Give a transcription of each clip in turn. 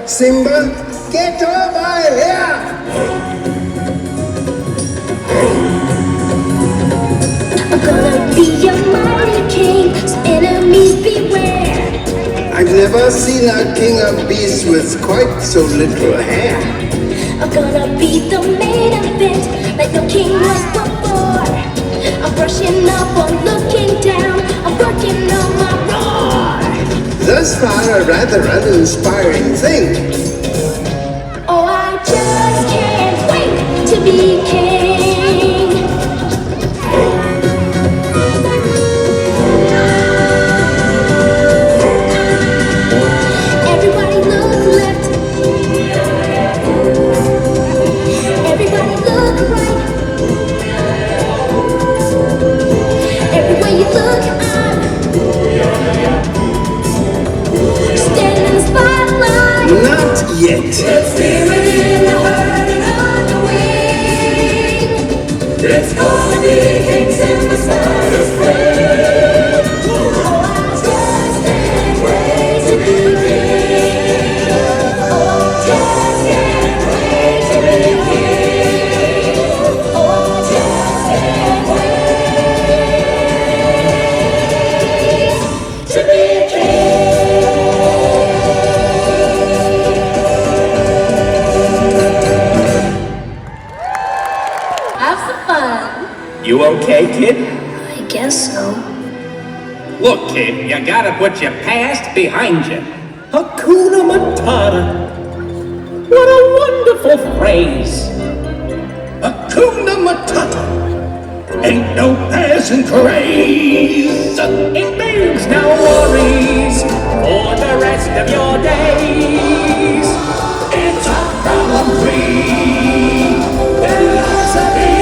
Simba, get over here! I'm gonna be a mighty king, so enemies beware. I've never seen a king of beasts with quite so little hair. I'm gonna be the main event, like no king was before. I'm brushing up or looking down, I'm working on my roar. Thus far, a rather uninspiring thing. Oh, I just can't wait to be king. Everybody look left. Everybody look right. Everywhere you look, I'm standing in the spotlight. Not yet. It's steaming and hurting on the wing. It's gonna be King Simba Spider's friend. Oh, I just can't wait to be king. Oh, just can't wait to be king. Oh, just can't wait to be king. Have some fun. You okay, kid? I guess so. Look, kid, you gotta put your past behind you. Hakuna Matata. What a wonderful phrase. Hakuna Matata. Ain't no passing craze. It means no worries for the rest of your days. It's a problem-free philosophy.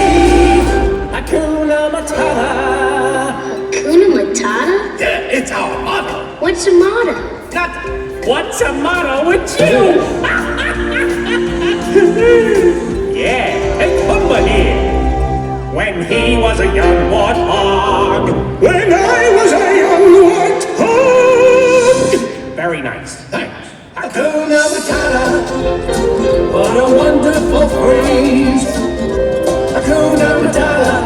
Hakuna Matata. Hakuna Matata? Yeah, it's our motto. What's a motto? Nothing. What's the matter with you? Yeah, take Pumbaa here. When he was a young warthog. When I was a young warthog. Very nice. Thanks. Hakuna Matata. What a wonderful phrase. Hakuna Matata.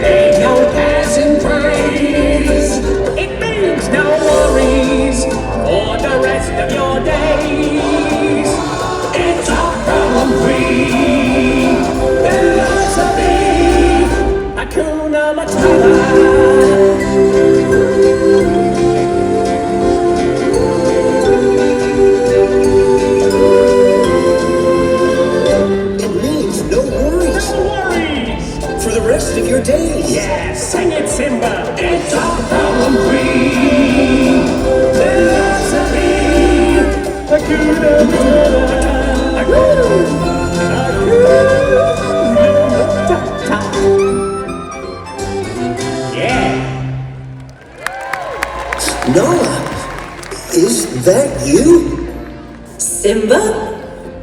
Ain't no passing praise. It means no worries for the rest of your days. It's a problem-free philosophy. Hakuna Matata. It means no worries No worries. for the rest of your days. Yeah, sing it, Simba. It's a problem-free philosophy. Hakuna Matata. Yeah. Noah, is that you? Simba?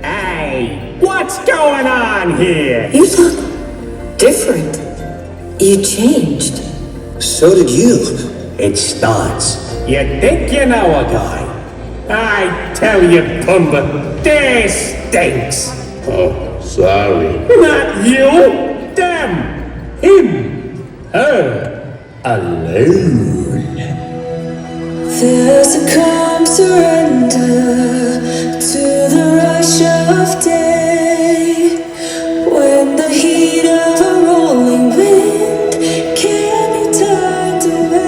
Hey, what's going on here? You look different. You changed. So did you. It starts. You think you know a guy? I tell you, Pumbaa, this stinks. Oh, sorry. Not you, them, him, her, alone. There's a calm surrender to the rush of day, when the heat of a rolling wind can be turned away.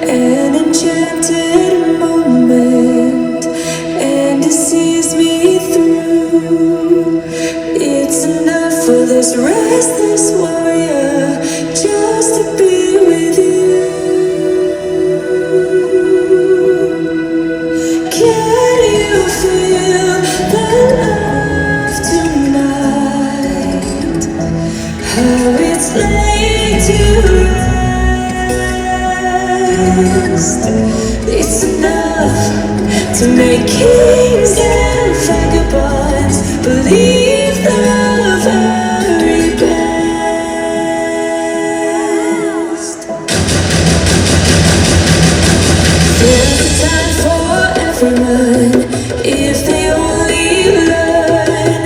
An enchanted moment, and it sees me through. It's enough for this restless warrior just to be with you. Can you feel the love tonight? How it's laid to It's enough to make kings and vagabonds believe the very best. There's a time for everyone if they only learn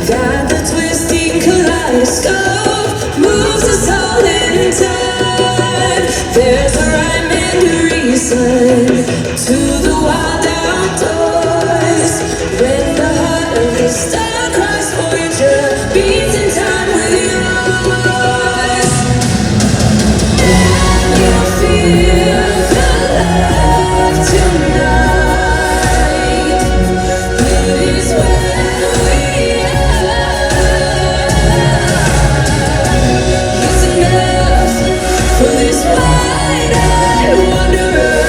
that the twisting kaleidoscope moves us all in time. There's a rhyme and a reason to the wild outdoors. When the heart of the star-crossed Voyager beats in time with yours, and you feel the love tonight. It is when we are. It's enough for this wide-eyed wanderer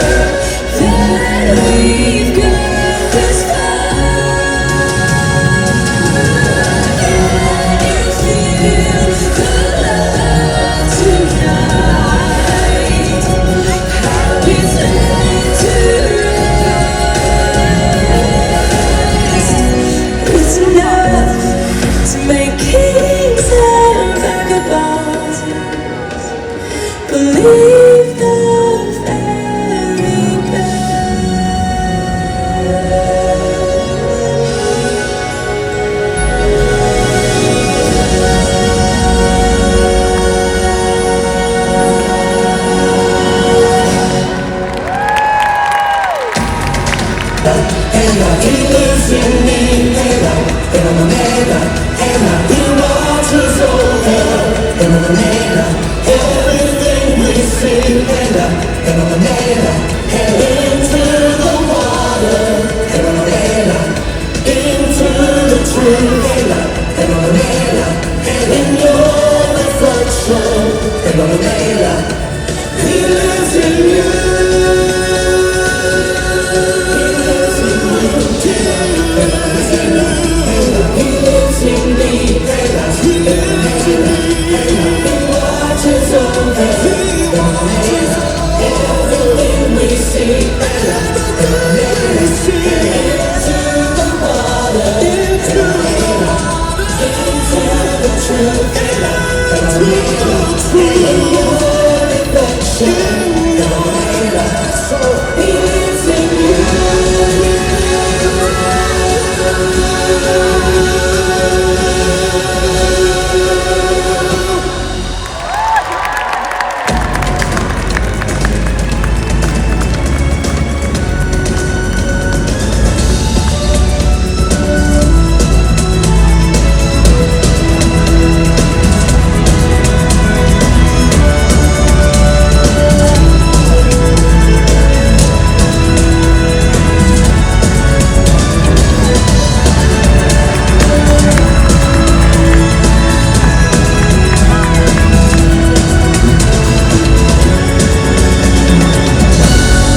that we've got this far. And you feel the love tonight. How it's meant to rest. It's enough to make kings and vagabonds believe the very so